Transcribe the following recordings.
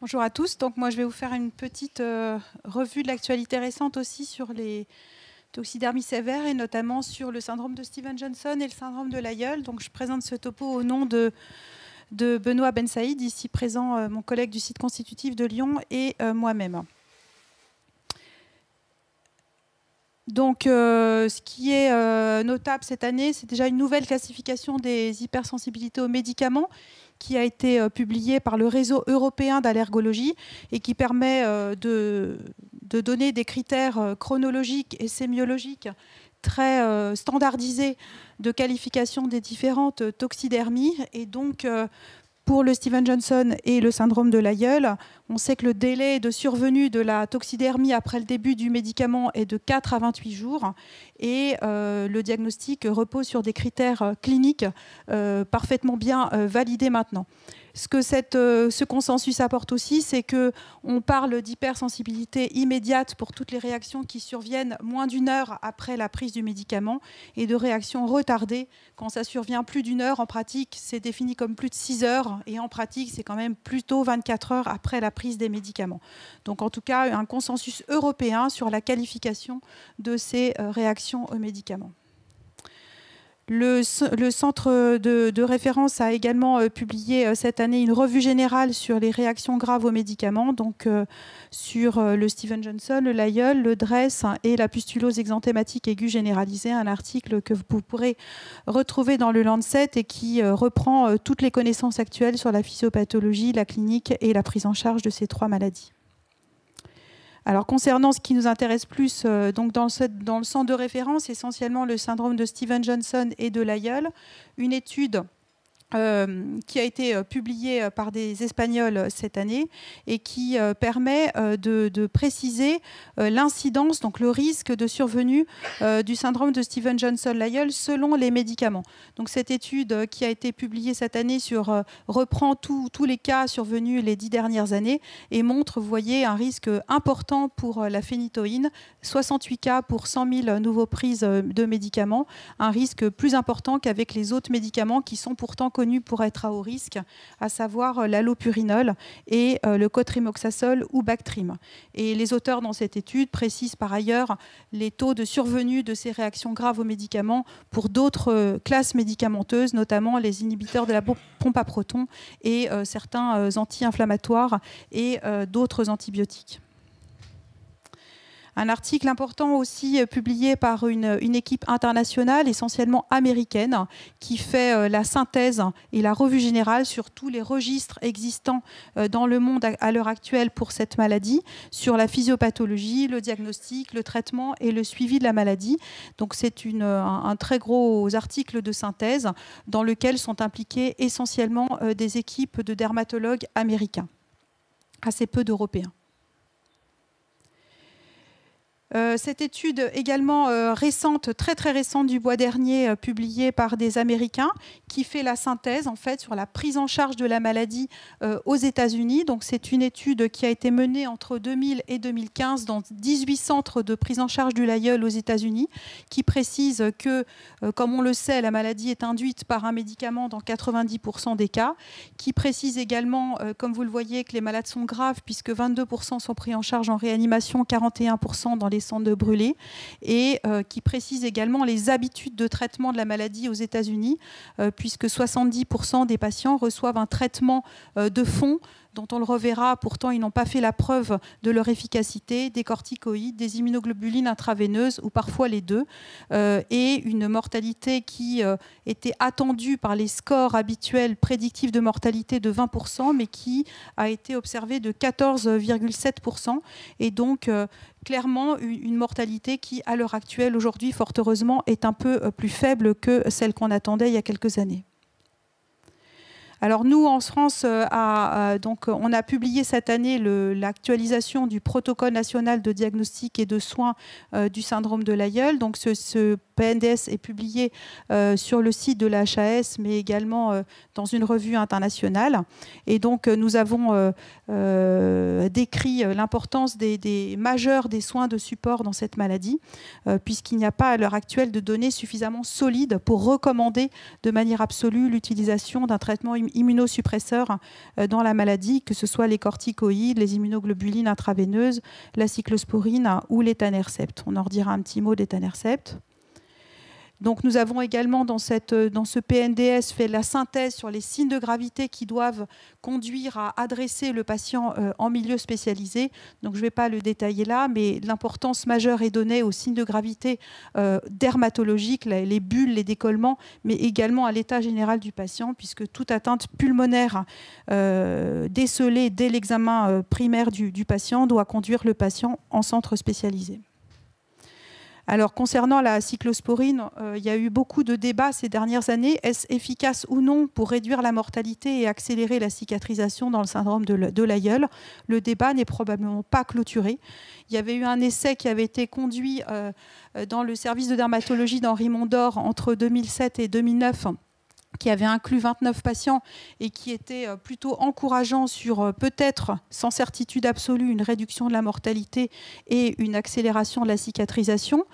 Bonjour à tous. Donc moi je vais vous faire une petite revue de l'actualité récente aussi sur les toxidermies sévères et notamment sur le syndrome de Stevens-Johnson et le syndrome de l'aïeul. Donc je présente ce topo au nom de Benoît Ben Saïd, ici présent, mon collègue du site constitutif de Lyon, et moi-même. Donc, ce qui est notable cette année, c'est déjà une nouvelle classification des hypersensibilités aux médicaments qui a été publiée par le réseau européen d'allergologie et qui permet de donner des critères chronologiques et sémiologiques très standardisés de qualification des différentes toxidermies. Et donc, pour le Stevens-Johnson et le syndrome de l'aïeul, on sait que le délai de survenue de la toxidermie après le début du médicament est de 4 à 28 jours et le diagnostic repose sur des critères cliniques parfaitement bien validés maintenant. Ce que ce consensus apporte aussi, c'est qu'on parle d'hypersensibilité immédiate pour toutes les réactions qui surviennent moins d'une heure après la prise du médicament et de réactions retardées quand ça survient plus d'une heure. En pratique, c'est défini comme plus de 6 heures et en pratique, c'est quand même plutôt 24 heures après la prise des médicaments. Donc en tout cas, un consensus européen sur la qualification de ces réactions aux médicaments. Le centre de référence a également publié cette année une revue générale sur les réactions graves aux médicaments, donc sur le Stevens-Johnson, le l'aïeul, le DRESS et la pustulose exanthématique aiguë généralisée, un article que vous pourrez retrouver dans le Lancet et qui reprend toutes les connaissances actuelles sur la physiopathologie, la clinique et la prise en charge de ces trois maladies. Alors, concernant ce qui nous intéresse plus donc dans le centre de référence, essentiellement le syndrome de Stevens-Johnson et de l'aïeul, une étude qui a été publiée par des Espagnols cette année et qui permet de préciser l'incidence, donc le risque de survenue du syndrome de Stevens-Johnson-l'aïeul selon les médicaments. Donc cette étude qui a été publiée cette année reprend tous les cas survenus les 10 dernières années et montre, vous voyez, un risque important pour la phénitoïne, 68 cas pour 100 000 nouveaux prises de médicaments, un risque plus important qu'avec les autres médicaments qui sont pourtant connus pour être à haut risque, à savoir l'allopurinol et le cotrimoxazole ou Bactrim. Et les auteurs dans cette étude précisent par ailleurs les taux de survenue de ces réactions graves aux médicaments pour d'autres classes médicamenteuses, notamment les inhibiteurs de la pompe à protons et certains anti-inflammatoires et d'autres antibiotiques. Un article important aussi publié par une équipe internationale, essentiellement américaine, qui fait la synthèse et la revue générale sur tous les registres existants dans le monde à l'heure actuelle pour cette maladie, sur la physiopathologie, le diagnostic, le traitement et le suivi de la maladie. Donc c'est un très gros article de synthèse dans lequel sont impliqués essentiellement des équipes de dermatologues américains, assez peu d'Européens. Cette étude également récente, très récente du mois dernier, publiée par des Américains, qui fait la synthèse en fait sur la prise en charge de la maladie aux États-Unis. Donc c'est une étude qui a été menée entre 2000 et 2015 dans 18 centres de prise en charge du l'aïeul aux États-Unis, qui précise que, comme on le sait, la maladie est induite par un médicament dans 90% des cas, qui précise également, comme vous le voyez, que les malades sont graves puisque 22% sont pris en charge en réanimation, 41% dans les centres de brûlés, et qui précise également les habitudes de traitement de la maladie aux États-Unis, puisque 70% des patients reçoivent un traitement de fond dont on le reverra, pourtant ils n'ont pas fait la preuve de leur efficacité, des corticoïdes, des immunoglobulines intraveineuses ou parfois les deux, et une mortalité qui était attendue par les scores habituels prédictifs de mortalité de 20%, mais qui a été observée de 14,7%, et donc clairement une mortalité qui, à l'heure actuelle, aujourd'hui, fort heureusement, est un peu plus faible que celle qu'on attendait il y a quelques années. Alors nous, en France, on a publié cette année l'actualisation du protocole national de diagnostic et de soins du syndrome de l'aïeul. Donc ce PNDS est publié sur le site de la HAS, mais également dans une revue internationale. Et donc, nous avons décrit l'importance des majeurs des soins de support dans cette maladie, puisqu'il n'y a pas à l'heure actuelle de données suffisamment solides pour recommander de manière absolue l'utilisation d'un traitement immunosuppresseur dans la maladie, que ce soit les corticoïdes, les immunoglobulines intraveineuses, la cyclosporine ou l'étanercept. On en redira un petit mot d'étanercept. Donc nous avons également dans ce PNDS fait la synthèse sur les signes de gravité qui doivent conduire à adresser le patient en milieu spécialisé. Donc je ne vais pas le détailler là, mais l'importance majeure est donnée aux signes de gravité dermatologiques, les bulles, les décollements, mais également à l'état général du patient, puisque toute atteinte pulmonaire décelée dès l'examen primaire du patient doit conduire le patient en centre spécialisé. Alors, concernant la cyclosporine, il y a eu beaucoup de débats ces dernières années. Est-ce efficace ou non pour réduire la mortalité et accélérer la cicatrisation dans le syndrome de l'aïeul? Le débat n'est probablement pas clôturé. Il y avait eu un essai qui avait été conduit dans le service de dermatologie d'Henri Mondor entre 2007 et 2009, qui avait inclus 29 patients et qui était plutôt encourageant sur peut-être, sans certitude absolue, une réduction de la mortalité et une accélération de la cicatrisation.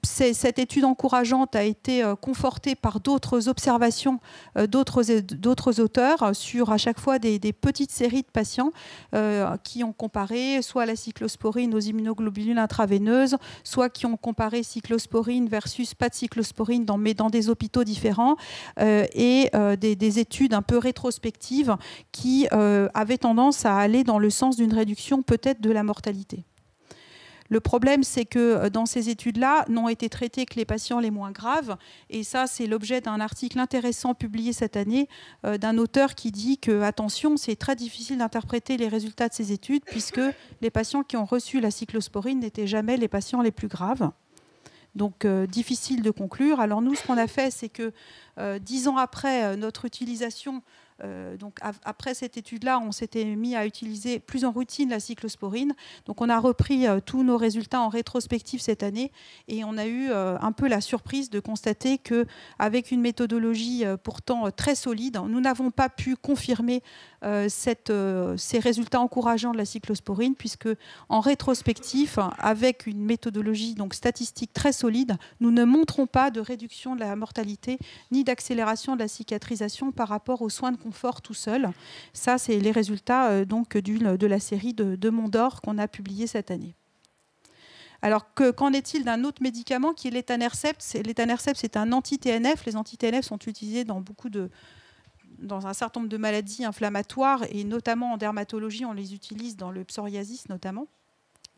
Cette étude encourageante a été confortée par d'autres observations d'autres auteurs sur à chaque fois des petites séries de patients qui ont comparé soit la cyclosporine aux immunoglobulines intraveineuses, soit qui ont comparé cyclosporine versus pas de cyclosporine mais dans des hôpitaux différents. Et des études un peu rétrospectives qui avaient tendance à aller dans le sens d'une réduction peut-être de la mortalité. Le problème, c'est que dans ces études-là, n'ont été traités que les patients les moins graves. Et ça, c'est l'objet d'un article intéressant publié cette année d'un auteur qui dit que, attention, c'est très difficile d'interpréter les résultats de ces études puisque les patients qui ont reçu la cyclosporine n'étaient jamais les patients les plus graves. Donc, difficile de conclure. Alors, nous, ce qu'on a fait, c'est que 10 ans après notre utilisation, donc après cette étude-là, on s'était mis à utiliser plus en routine la cyclosporine. Donc on a repris tous nos résultats en rétrospective cette année et on a eu un peu la surprise de constater qu'avec une méthodologie pourtant très solide, nous n'avons pas pu confirmer ces résultats encourageants de la cyclosporine, puisque en rétrospectif, avec une méthodologie donc statistique très solide, nous ne montrons pas de réduction de la mortalité ni d'accélération de la cicatrisation par rapport aux soins de confort tout seul. Ça, c'est les résultats donc de la série de Mondor qu'on a publié cette année. Alors, qu'en est-il d'un autre médicament qui est l'étanercept? L'étanercept, c'est un anti-TNF. Les anti-TNF sont utilisés dans un certain nombre de maladies inflammatoires et notamment en dermatologie, on les utilise dans le psoriasis notamment.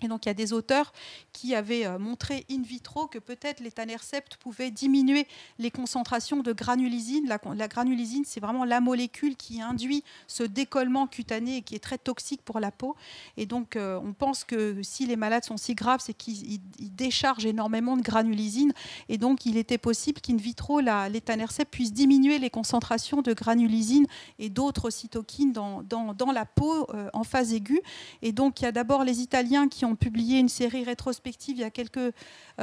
Et donc, il y a des auteurs qui avaient montré in vitro que peut-être l'étanercept pouvait diminuer les concentrations de granulysine. La granulysine, c'est vraiment la molécule qui induit ce décollement cutané et qui est très toxique pour la peau. Et donc, on pense que si les malades sont si graves, c'est qu'ils déchargent énormément de granulysine. Et donc, il était possible qu'in vitro, l'étanercept puisse diminuer les concentrations de granulysine et d'autres cytokines dans la peau en phase aiguë. Et donc, il y a d'abord les Italiens qui ont publié une série rétrospective il y a quelques, il y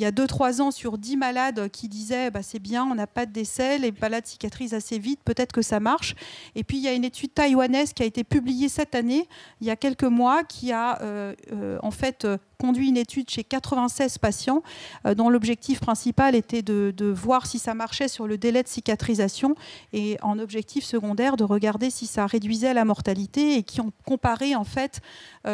a 2-3 ans sur 10 malades qui disaient c'est bien, on n'a pas de décès, les malades cicatrisent assez vite, peut-être que ça marche. Et puis il y a une étude taïwanaise qui a été publiée cette année, il y a quelques mois, qui a en fait conduit une étude chez 96 patients dont l'objectif principal était de voir si ça marchait sur le délai de cicatrisation et en objectif secondaire de regarder si ça réduisait la mortalité, et qui ont comparé en fait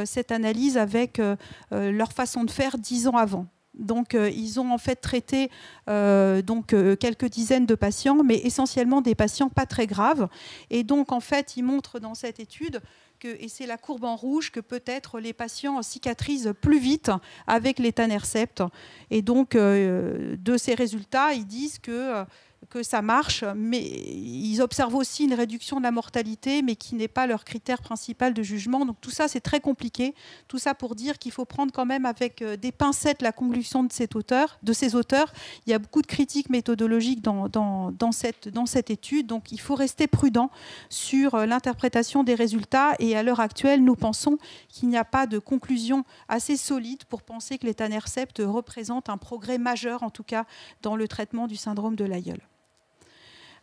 cette analyse avec leur façon de faire 10 ans avant. Donc, ils ont en fait traité quelques dizaines de patients, mais essentiellement des patients pas très graves. Et donc, en fait, ils montrent dans cette étude et c'est la courbe en rouge, que peut-être les patients cicatrisent plus vite avec l'étanercept. Et donc, de ces résultats, ils disent que que ça marche, mais ils observent aussi une réduction de la mortalité, mais qui n'est pas leur critère principal de jugement. Donc tout ça, c'est très compliqué. Tout ça pour dire qu'il faut prendre quand même avec des pincettes la conclusion de ces auteurs. Il y a beaucoup de critiques méthodologiques dans cette étude, donc il faut rester prudent sur l'interprétation des résultats. Et à l'heure actuelle, nous pensons qu'il n'y a pas de conclusion assez solide pour penser que l'étanercept représente un progrès majeur, en tout cas dans le traitement du syndrome de l'aïeul.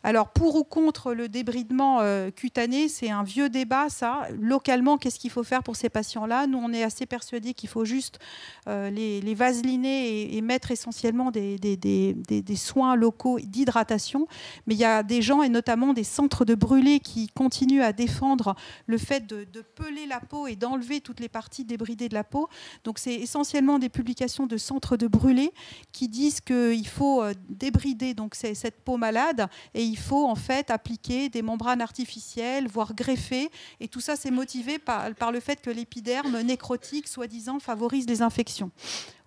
Alors, pour ou contre le débridement cutané, c'est un vieux débat, ça. Localement, qu'est-ce qu'il faut faire pour ces patients-là? Nous, on est assez persuadés qu'il faut juste les vaseliner et mettre essentiellement des soins locaux d'hydratation. Mais il y a des gens, et notamment des centres de brûlés, qui continuent à défendre le fait de peler la peau et d'enlever toutes les parties débridées de la peau. Donc, c'est essentiellement des publications de centres de brûlés qui disent qu'il faut débrider donc, cette peau malade et il faut en fait appliquer des membranes artificielles, voire greffer. Et tout ça, c'est motivé par le fait que l'épiderme nécrotique, soi-disant, favorise les infections.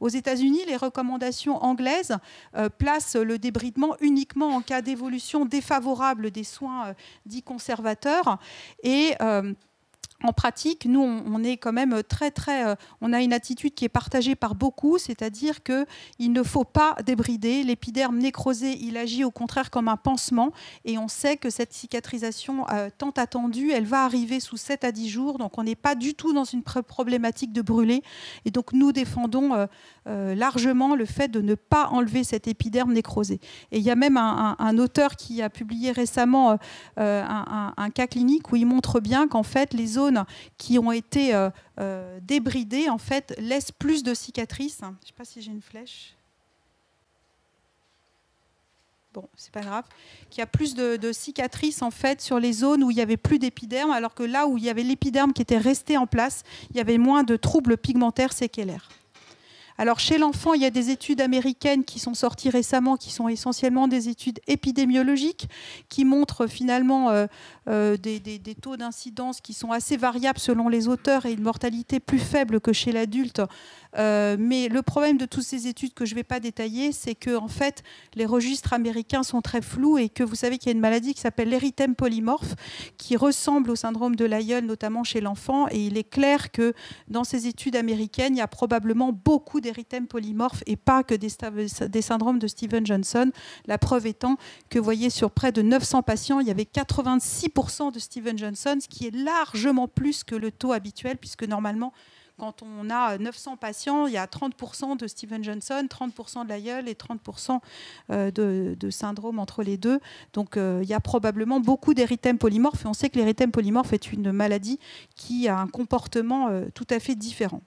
Aux États-Unis, les recommandations anglaises placent le débridement uniquement en cas d'évolution défavorable des soins dits conservateurs. Et en pratique, nous, on est quand même on a une attitude qui est partagée par beaucoup, c'est-à-dire qu'il ne faut pas débrider. L'épiderme nécrosé, il agit au contraire comme un pansement, et on sait que cette cicatrisation tant attendue, elle va arriver sous 7 à 10 jours, donc on n'est pas du tout dans une problématique de brûler. Et donc nous défendons largement le fait de ne pas enlever cet épiderme nécrosé. Et il y a même un auteur qui a publié récemment un cas clinique où il montre bien qu'en fait, les zones qui ont été débridées en fait, laissent plus de cicatrices. Je ne sais pas si j'ai une flèche. Bon, c'est pas grave. Qu'il y a plus de cicatrices en fait sur les zones où il n'y avait plus d'épiderme, alors que là où il y avait l'épiderme qui était resté en place, il y avait moins de troubles pigmentaires séquelaires. Alors chez l'enfant, il y a des études américaines qui sont sorties récemment, qui sont essentiellement des études épidémiologiques, qui montrent finalement des taux d'incidence qui sont assez variables selon les auteurs et une mortalité plus faible que chez l'adulte. Mais le problème de toutes ces études que je ne vais pas détailler, c'est que en fait, les registres américains sont très flous et que vous savez qu'il y a une maladie qui s'appelle l'érythème polymorphe, qui ressemble au syndrome de l'aïeul, notamment chez l'enfant. Et il est clair que dans ces études américaines, il y a probablement beaucoup d'érythème polymorphe et pas que des syndromes de Stevens-Johnson. La preuve étant que, vous voyez, sur près de 900 patients, il y avait 86% de Stevens-Johnson, ce qui est largement plus que le taux habituel, puisque normalement, quand on a 900 patients, il y a 30% de Stevens-Johnson, 30% de l'aïeul et 30% de syndrome entre les deux. Donc il y a probablement beaucoup d'érythème polymorphe. Et on sait que l'érythème polymorphe est une maladie qui a un comportement tout à fait différent.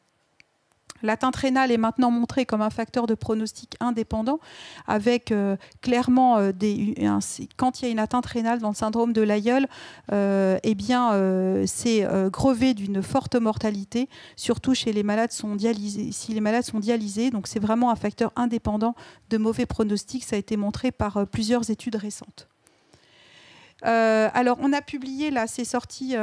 L'atteinte rénale est maintenant montrée comme un facteur de pronostic indépendant, avec clairement, quand il y a une atteinte rénale dans le syndrome de l'aïeul, eh bien, c'est grevé d'une forte mortalité, surtout chez les malades si les malades sont dialysés. Donc c'est vraiment un facteur indépendant de mauvais pronostic. Ça a été montré par plusieurs études récentes. Alors, on a publié, là, c'est sorti,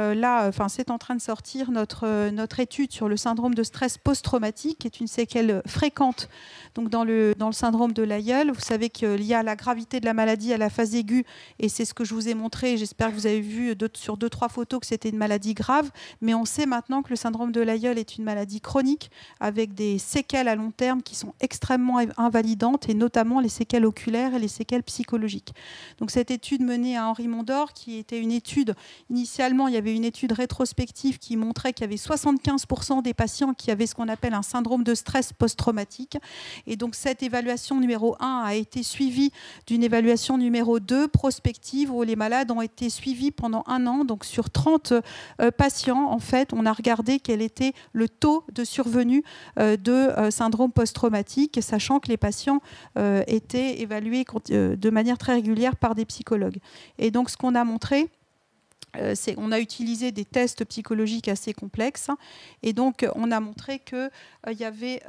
c'est en train de sortir notre étude sur le syndrome de stress post-traumatique, qui est une séquelle fréquente donc dans le syndrome de l'aïeul. Vous savez qu'il y a la gravité de la maladie à la phase aiguë, et c'est ce que je vous ai montré. J'espère que vous avez vu sur 2-3 photos que c'était une maladie grave, mais on sait maintenant que le syndrome de l'aïeul est une maladie chronique avec des séquelles à long terme qui sont extrêmement invalidantes, et notamment les séquelles oculaires et les séquelles psychologiques. Donc, cette étude menée à Henri Mondor, qui était une étude, initialement, il y avait une étude rétrospective qui montrait qu'il y avait 75% des patients qui avaient ce qu'on appelle un syndrome de stress post-traumatique. Et donc, cette évaluation numéro 1 a été suivie d'une évaluation numéro 2 prospective, où les malades ont été suivis pendant 1 an. Donc, sur 30 patients, en fait, on a regardé quel était le taux de survenue de syndrome post-traumatique, sachant que les patients étaient évalués de manière très régulière par des psychologues. Et donc, ce qu'on a montré, on a utilisé des tests psychologiques assez complexes, et donc on a montré que il y avait,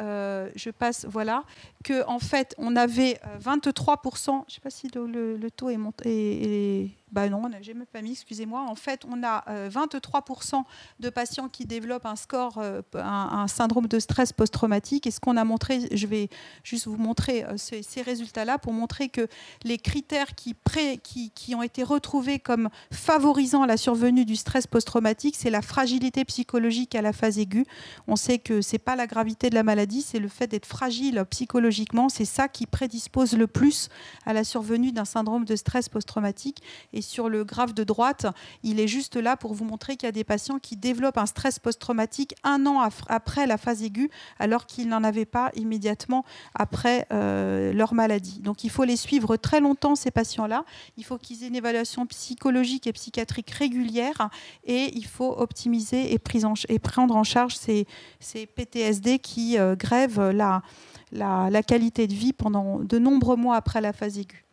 que en fait on avait 23%. Je ne sais pas si le taux est monté. Ben non, j'ai même pas mis, excusez-moi. En fait, on a 23% de patients qui développent un score, un syndrome de stress post-traumatique. Et ce qu'on a montré, je vais juste vous montrer ces résultats-là pour montrer que les critères qui ont été retrouvés comme favorisant la survenue du stress post-traumatique, c'est la fragilité psychologique à la phase aiguë. On sait que ce n'est pas la gravité de la maladie, c'est le fait d'être fragile psychologiquement. C'est ça qui prédispose le plus à la survenue d'un syndrome de stress post-traumatique. Et sur le graphe de droite, il est juste là pour vous montrer qu'il y a des patients qui développent un stress post-traumatique 1 an après la phase aiguë, alors qu'ils n'en avaient pas immédiatement après leur maladie. Donc il faut les suivre très longtemps, ces patients-là. Il faut qu'ils aient une évaluation psychologique et psychiatrique régulière, et il faut optimiser et prendre en charge ces PTSD qui grèvent la qualité de vie pendant de nombreux mois après la phase aiguë.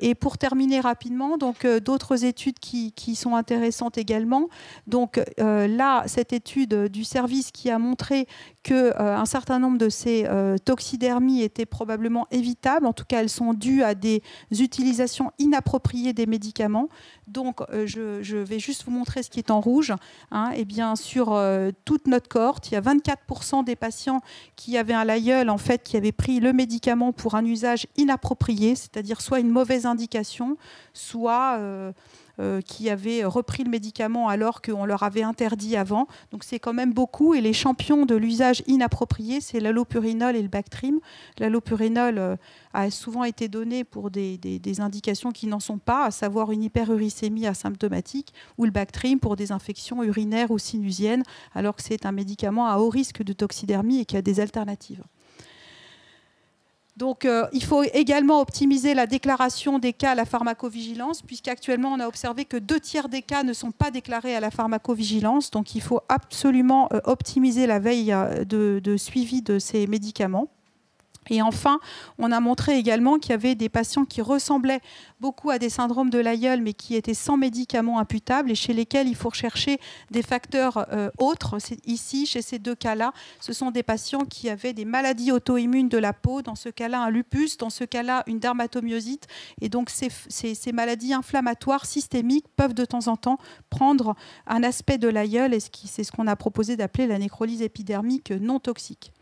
Et pour terminer rapidement, donc d'autres études qui sont intéressantes également. Donc là, cette étude du service qui a montré qu'un certain nombre de ces toxidermies étaient probablement évitables. En tout cas, elles sont dues à des utilisations inappropriées des médicaments. Donc, je vais juste vous montrer ce qui est en rouge. Et bien, sur toute notre cohorte, il y a 24% des patients qui avaient un LAIEL, en fait, qui avaient pris le médicament pour un usage inapproprié, c'est-à-dire soit une mauvaise indication, soit qui avaient repris le médicament alors qu'on leur avait interdit avant. Donc c'est quand même beaucoup. Et les champions de l'usage inapproprié, c'est l'allopurinol et le Bactrim. L'allopurinol a souvent été donné pour des indications qui n'en sont pas, à savoir une hyperuricémie asymptomatique, ou le Bactrim pour des infections urinaires ou sinusiennes, alors que c'est un médicament à haut risque de toxidermie et qui a des alternatives. Donc, il faut également optimiser la déclaration des cas à la pharmacovigilance, puisqu'actuellement, on a observé que 2/3 des cas ne sont pas déclarés à la pharmacovigilance. Donc, il faut absolument optimiser la veille de suivi de ces médicaments. Et enfin, on a montré également qu'il y avait des patients qui ressemblaient beaucoup à des syndromes de l'AIEL, mais qui étaient sans médicaments imputables et chez lesquels il faut rechercher des facteurs autres. Ici, chez ces deux cas-là, ce sont des patients qui avaient des maladies auto-immunes de la peau, dans ce cas-là un lupus, dans ce cas-là une dermatomyosite. Et donc, ces maladies inflammatoires systémiques peuvent de temps en temps prendre un aspect de l'AIEL, et c'est ce qu'on a proposé d'appeler la nécrolyse épidermique non toxique.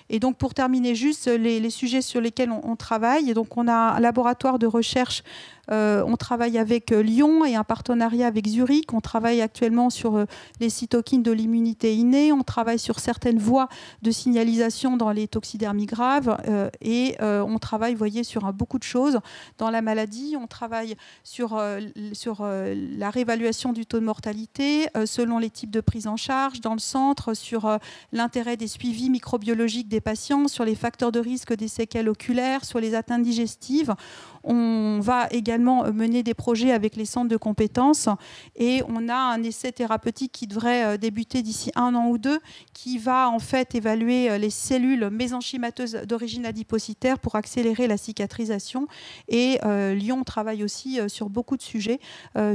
Et donc, pour terminer juste les sujets sur lesquels on travaille, donc on a un laboratoire de recherche, on travaille avec Lyon et un partenariat avec Zurich. On travaille actuellement sur les cytokines de l'immunité innée, on travaille sur certaines voies de signalisation dans les toxidermies graves et on travaille, vous voyez, sur beaucoup de choses. Dans la maladie, on travaille sur la réévaluation du taux de mortalité selon les types de prise en charge dans le centre, sur l'intérêt des suivis microbiologiques des patients, sur les facteurs de risque des séquelles oculaires, sur les atteintes digestives. On va également mener des projets avec les centres de compétences et on a un essai thérapeutique qui devrait débuter d'ici 1 an ou 2 qui va en fait évaluer les cellules mésenchymateuses d'origine adipocytaire pour accélérer la cicatrisation. Et Lyon travaille aussi sur beaucoup de sujets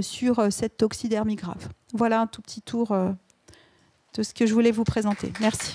sur cette toxidermie grave. Voilà un tout petit tour de ce que je voulais vous présenter. Merci.